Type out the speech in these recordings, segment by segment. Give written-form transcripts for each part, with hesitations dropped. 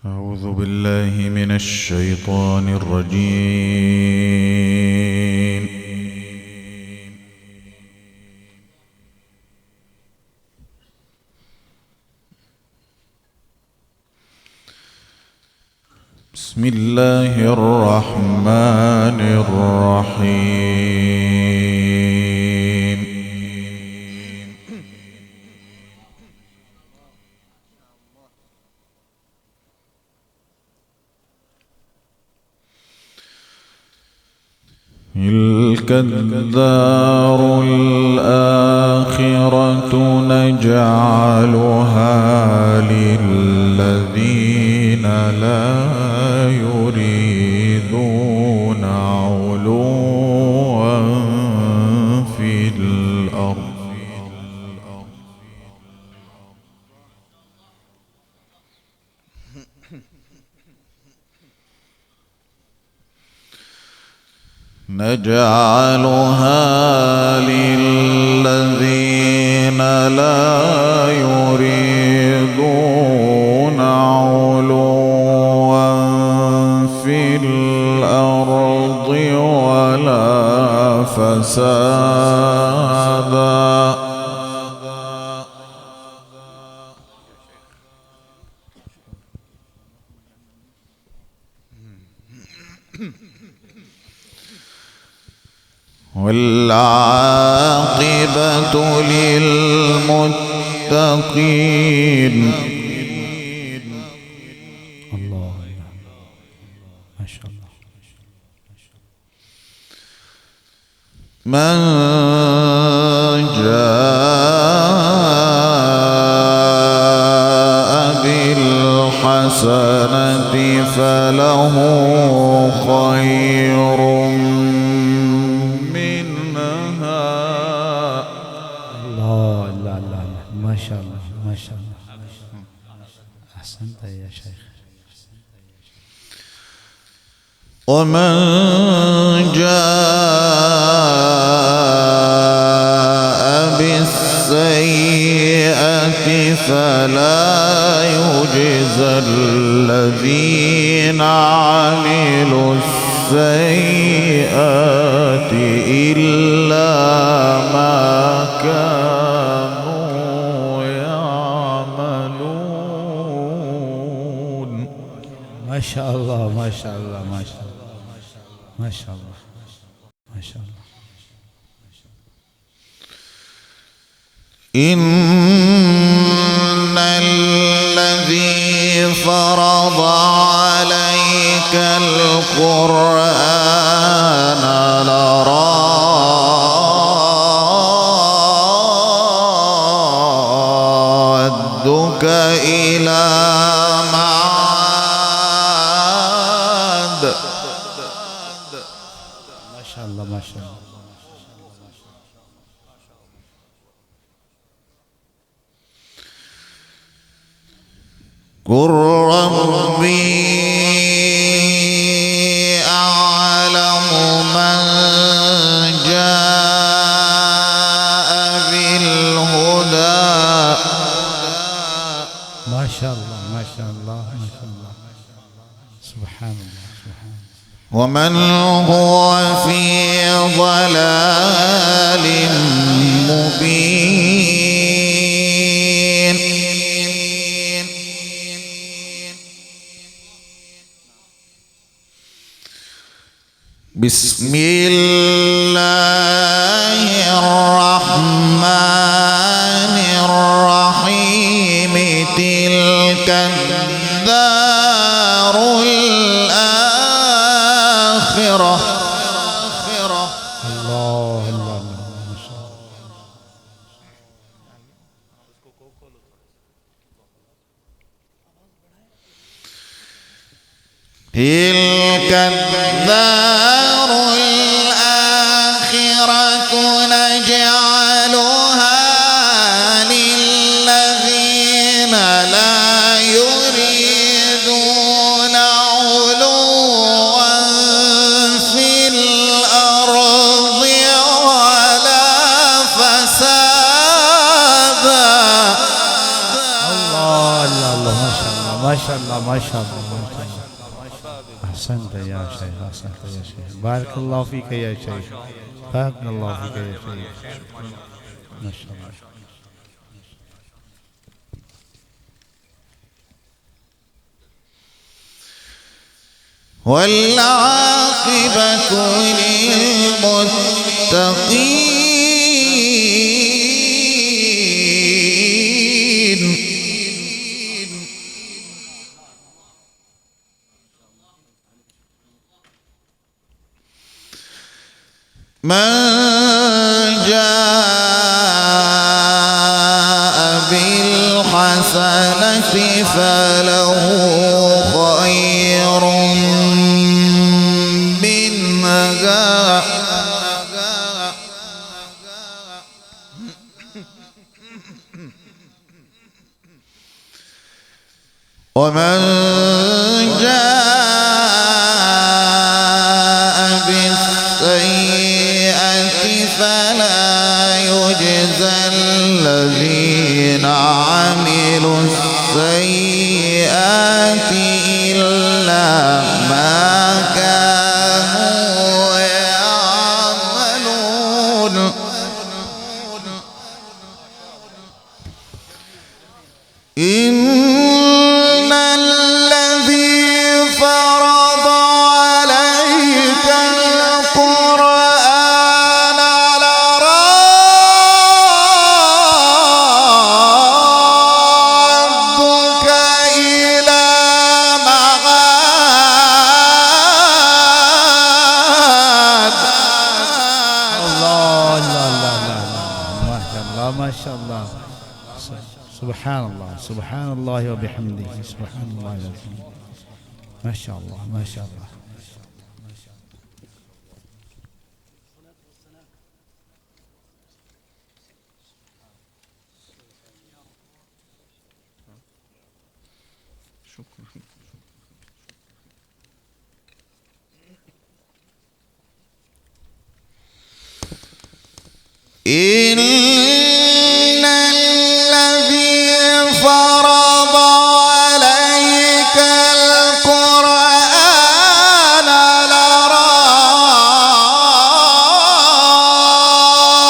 أعوذ بالله من الشيطان الرجيم. بسم الله الرحمن الرحيم. تلك الدار الآخرة نجعلها للذين لا يريدون علوا في الأرض نجعلها للذين لا يريدون علوا في الأرض ولا فسادا والعاقبة للمتقين. الله ما شاء الله. من جاء بالحسنة فله خير ما شاء الله ما شاء الله. أحسنت يا شيخ. ومن جاء بالسيئة فلا يجزى الذين عملوا السيئات إلا ما كانوا يعملون. ما شاء الله ما شاء الله ما شاء الله ما شاء الله ما شاء الله. إن الذي فرض عليك القرآن لرادك إلى معاد. ما شاء الله ما شاء الله. قل ربي أعلم من جاء بالهدى. ما شاء الله ما شاء الله ما شاء الله. سبحان الله سبحان الله. ومن هو في ضلال مبين. بسم الله الرحمن الرحيم. تلك الدار الآخرة. الله الله ما شاء الله. تلك الدار الآخرة نجعلها للذين لا يريدون علوا في الأرض ولا فسادا. الله الله ما شاء الله ما شاء شاء الله ما شاء الله. أحسنت يا شيخ، أحسنت يا شيخ، بارك الله فيك يا شيخ، بارك الله فيك يا شيخ، ما شاء الله. والعاقبة للمتقين. من جاء بالحسنة فله خير منها ومن جاء بالسيئة فلا يجزى الذين عملوا السيئات إلا ما كانوا يعملون. إن الذي فرض عليك القرآن لرادك إلى معاد. الله لا لا لا ما شاء الله ما شاء الله. سبحان الله سبحان الله وبحمده سبحان الله العظيم. ما شاء الله ما شاء الله. إن الذي فرض عليك القرآن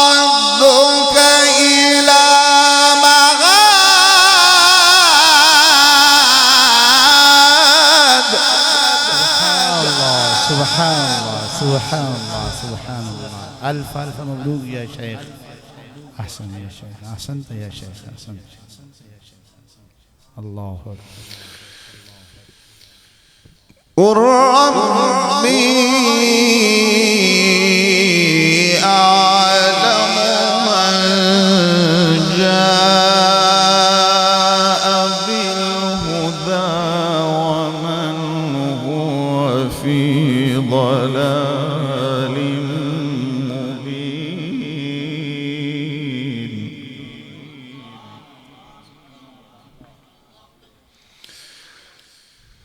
لرادك إلى معاد. سبحان الله سبحان الله سبحان الله. ألف ألف مبروك يا شيخ. أحسن يا شيخ، أحسنت يا شيخ، أحسنت. الله أكبر. قل ربي أعلم من جاء بالهدى ومن هو في ضلال مبين.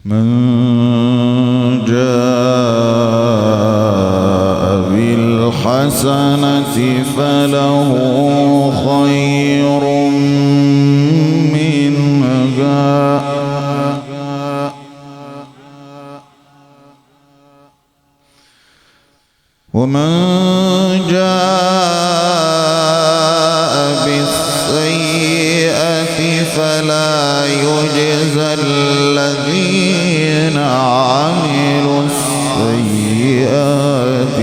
من جاء بالحسنة فله خير منها ومن جاء بالسيئة فلا يجزى الذين عملوا السيئات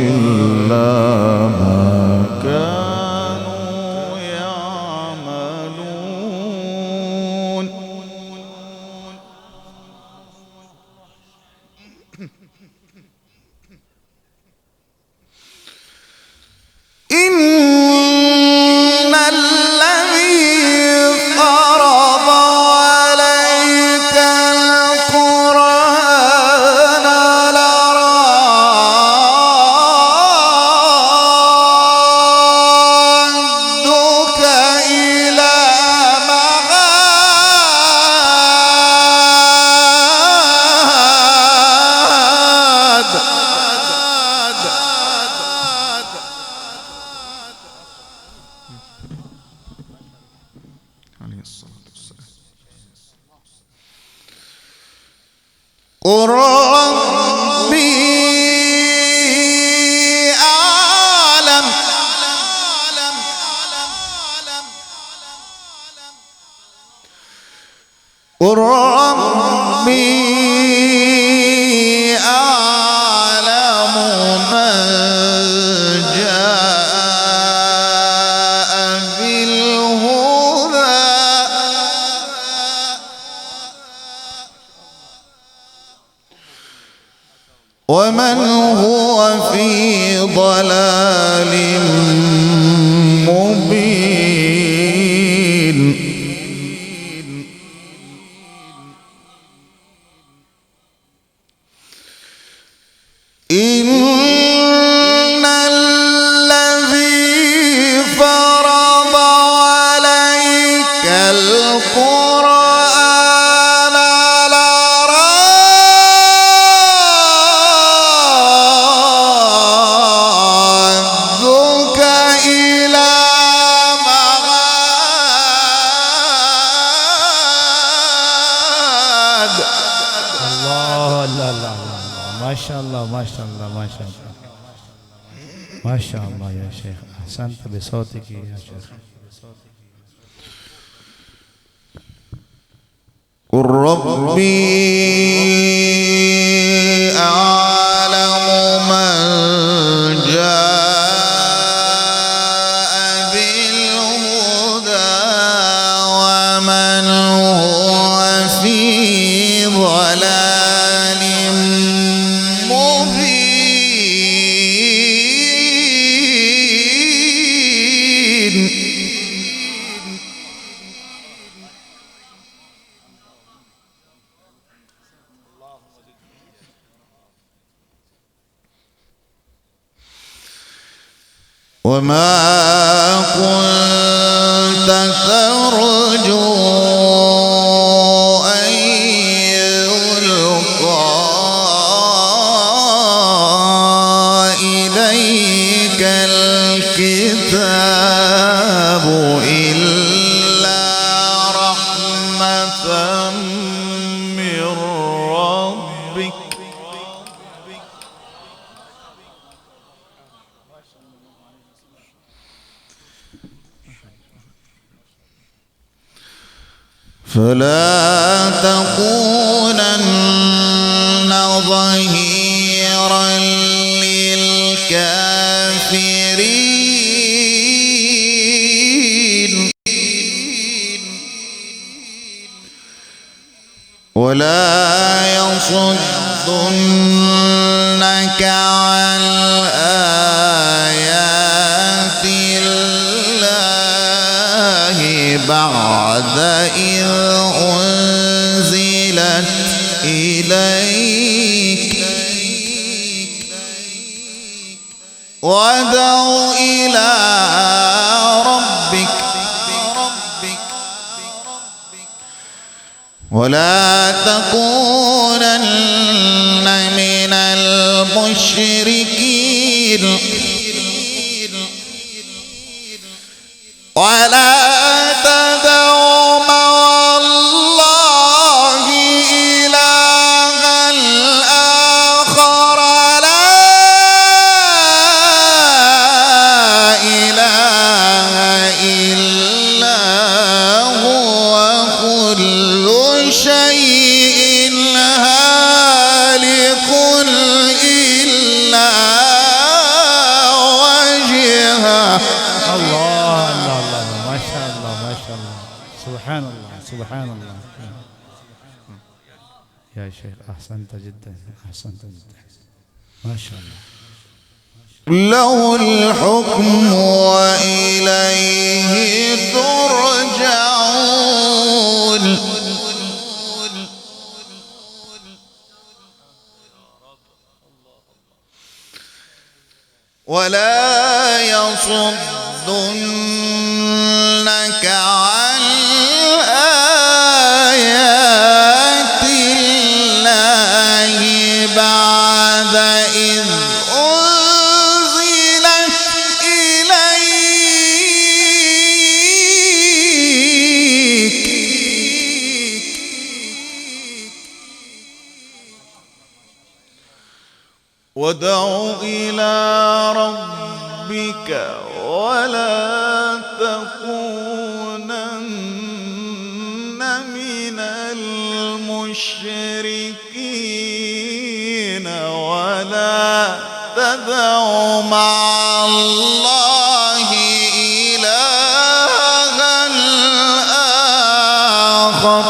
إلا ما كانوا يعملون. إن الذي فرض عليك القرآن قل ربي أعلم قل ربي أعلم من جاء بالهدى ومن هو في ضلال مبين إن الذي فرض عليك القرآن لرادك إلى معاد. الله لا لا ما شاء الله ما شاء الله ما شاء الله ما شاء الله يا شيخ أحسنت بصوتك يا شيخ. قل ربي أعلم من جاء بالهدى ومن هو في ضلال مبين. وما كنت ترجو أن يلقى إليك الكتاب إلا رحمة من ربك فلا تكونن ظهيرا للكافرين ولا يصدنك عن آيات الله بعد إذ أنزلت إليك وادع إلى ربك ولا تكونن من المشركين ولا تدع مع الله إلها آخر لا إله إلا هو كل شيء هالك إلا وجهه. الله الله الله ما شاء الله ما شاء الله سبحان الله سبحان الله يا شيخ أحسنت جدا أحسنت جدا ما شاء الله. له الحكم وإليه ترجعون. ولا يصدنك عن آيات الله بعد إذ أنزلت إليك وادع إلى ربك ولا تكونن من المشركين ولا تدع مع الله إلها آخر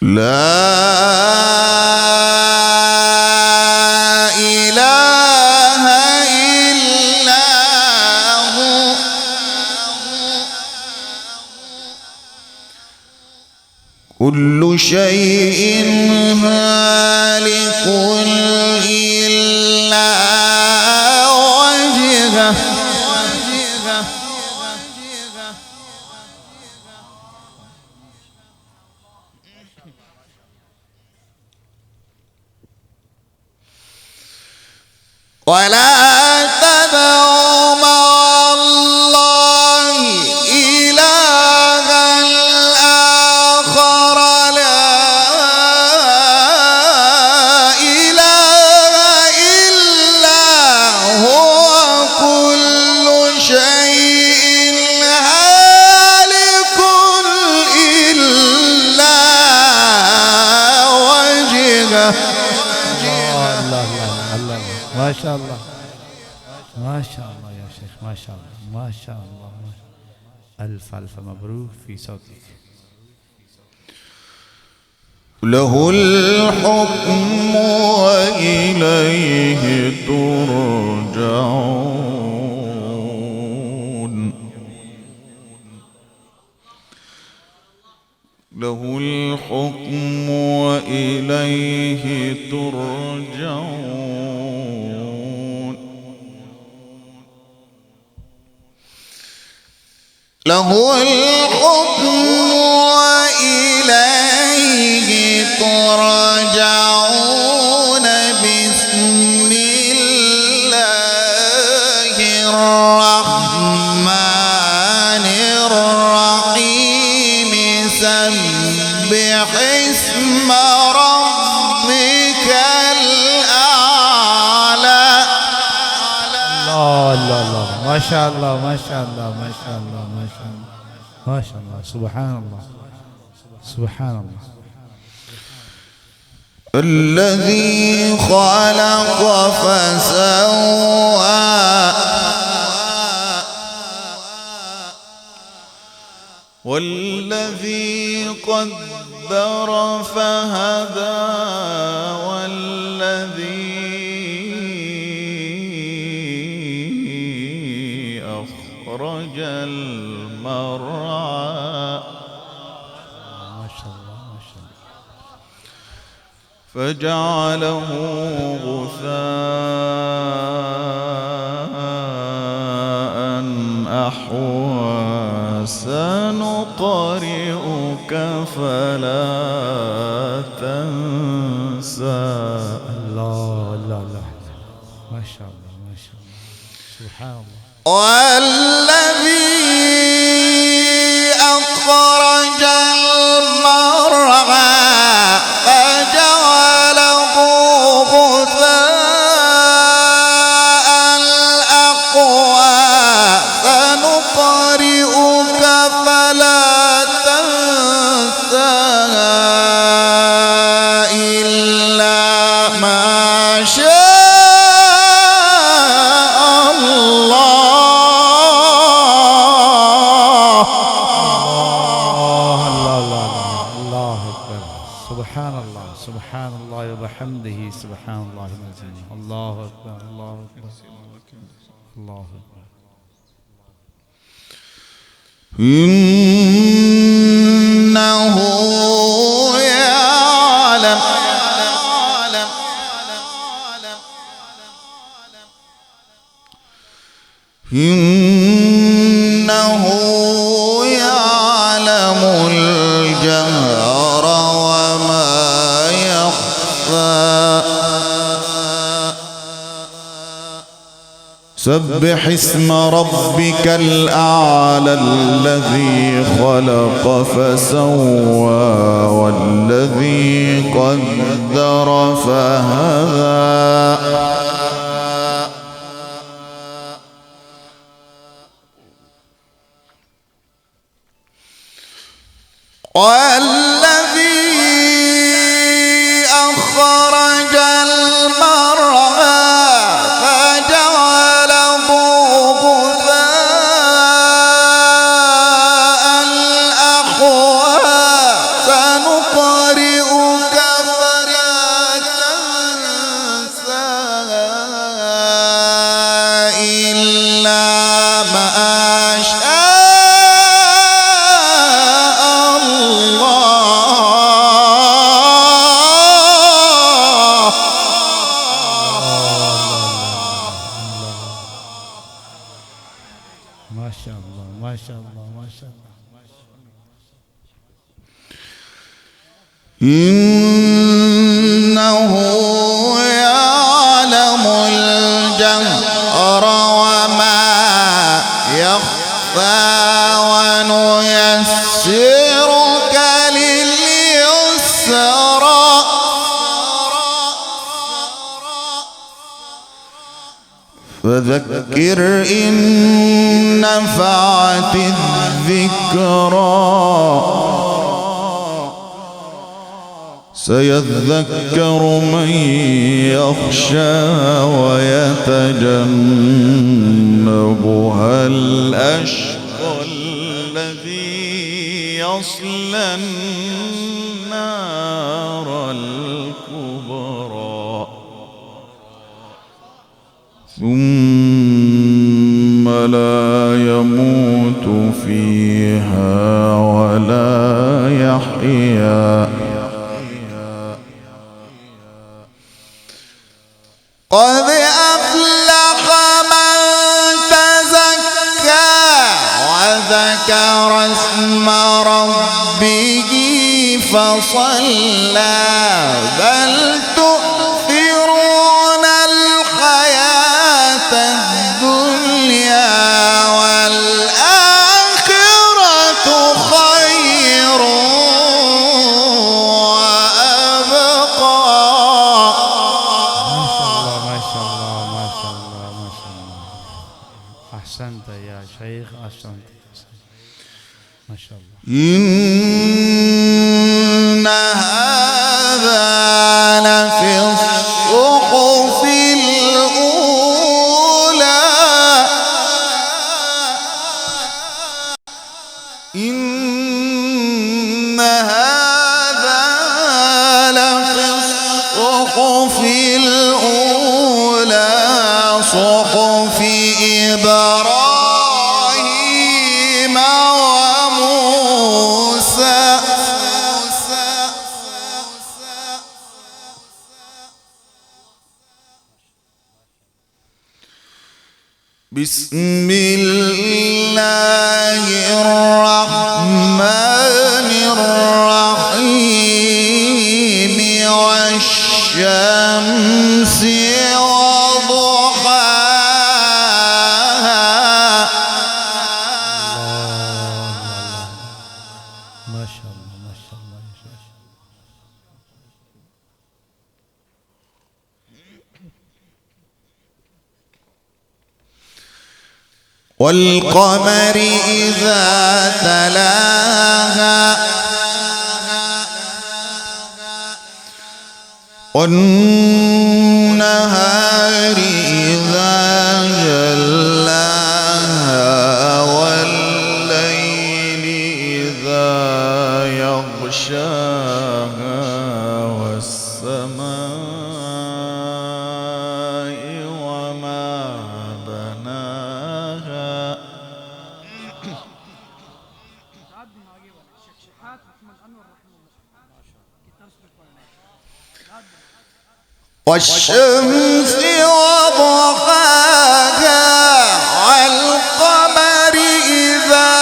لا إله إلا هو كل شيء هالك إلا وجهه ولا تدع مع الله إلها آخر لا إله إلا هو كل شيء هالك إلا وجهه. ما شاء الله ما شاء الله يا شيخ ما شاء الله ما شاء الله ألف ألف مبروك في صوتك. له الحكم وإليه ترجعون له الحكم وإليه ترجعون له الحكم وإليه ترجعون. بسم الله الرحمن الرحيم سبح اسم ربك الأعلى. الله الله الله ما شاء الله ما شاء الله ما شاء الله ما شاء الله ما شاء الله سبحان الله سبحان الله. الذي خلق فسوى والذي قدر فهدى والذي أخرج المرعى ما شاء الله ما شاء الله فجعله غثاء أحوى سنقرئك فلا تنسى. الله الله الله ما شاء الله ما شاء الله سبحان الله. والذي أخرج المرعى فجعله غثاء الأقوى سنقرئك فلا تنسى إلا ما شاء الله. سبحان الله سبحان الله وبحمده سبحان الله العظيم. الله أكبر الله أكبر الله أكبر. إنه يعلم إنه يعلم الجهر وما يخفى سبح اسم ربك الأعلى الذي خلق فسوى والذي قدر فهدى والذي أخرج المرعى فجعله غثاء أحوى سنقرئك فلا تنسى إلا ما شاء ما شاء الله ما شاء الله ما شاء الله. إنه يعلم الجهر وما يخفى ونيسرك لليسرى فذكر إن نفعت الذكرى سيذكر من يخشى ويتجنبها الأشقى الذي يصلى النار الكبرى ثم لا يموت فيها ولا يحيا قد أفلح من تزكى وذكر اسم ربه فصلى بل تؤثرون الحياة الدنيا والآخرة خير وأبقى. أحسنت يا شيخ أحسنت ما شاء الله. إن هذا لفي الصحف الأولى إن هذا لفي الصحف الأولى صحف إبراهيم وموسى. بسم الله الرحمن الرحيم والشمس ما شاء الله ما شاء الله يا شيخ. والقمر إذا تلاها والنهار إذا جلاها والليل إذا يغشاها والسماء وما بناها. والشمس وضحاها والقمر إذا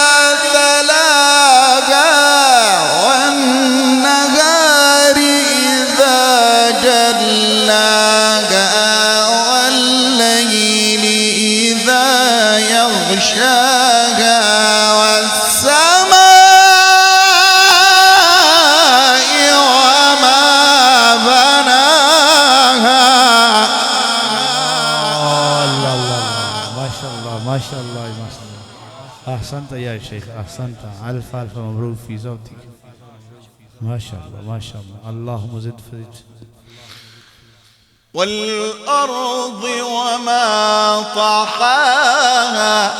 تلاها والنهار إذا جلاها والليل إذا أحسنت يا شيخ أحسنت. ألف ألف مبروك في زوجتك. ما شاء الله ما شاء الله. اللهم زد فرج. والأرض وما طحاها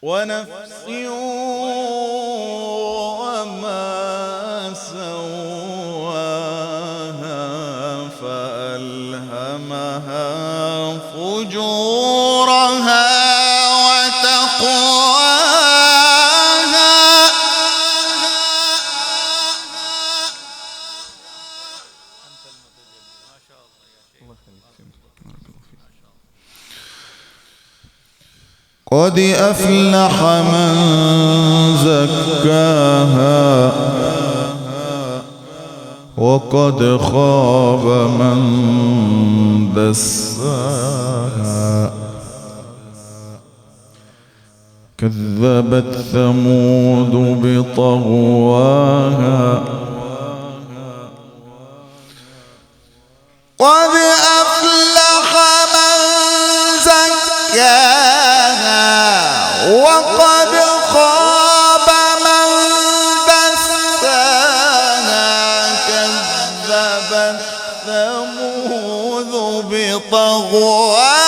ونفس وما سواها فألهمها فجورها وتقواها قد أفلح من زكاها وقد خاب من دساها كذبت ثمود بطغواها قد أفلح من زكاها وقد خاب من دساها كذبت ثمود بطغواها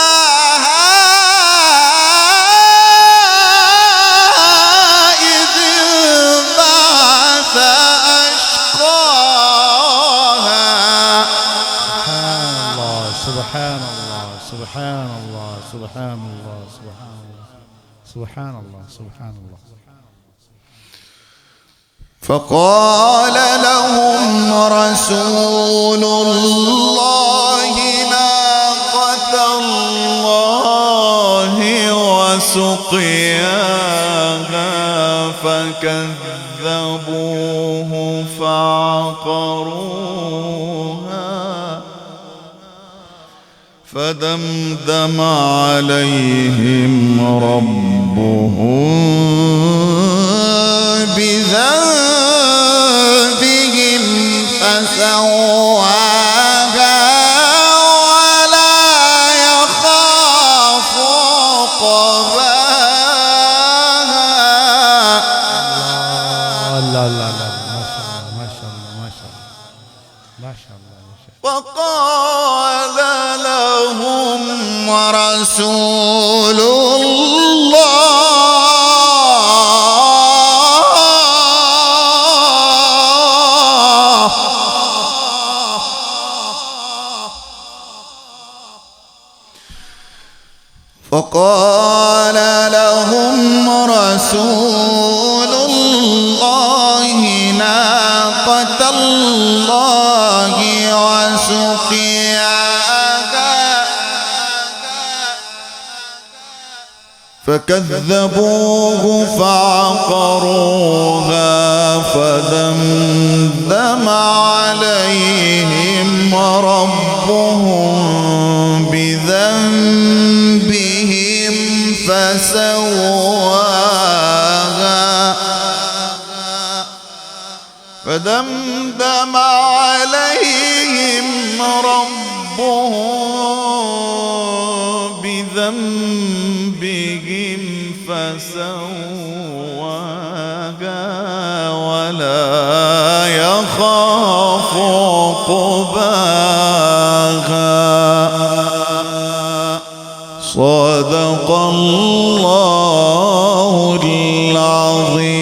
إذ انبعث أشقاها. سبحان الله سبحان الله سبحان الله سبحان الله سبحان الله سبحان الله. فقال لهم رسول الله ناقة الله وسقياها فكذبوه فعقروها فدمدم عليهم ربهم بذنبهم فسواها ولا يخاف عقباها. لا لا لا ما شاء الله ما شاء الله ما شاء الله ما شاء الله يا شيخ. وقال لهم رسول الله فقال لهم رسول الله ناقة الله وسقياها فكذبوه فعقروها فدمدم عليهم ربهم بذنبهم فسواها فدمدم عليهم ربهم بذنبهم فسواها ولا يخاف عقباها. صدق الله العظيم.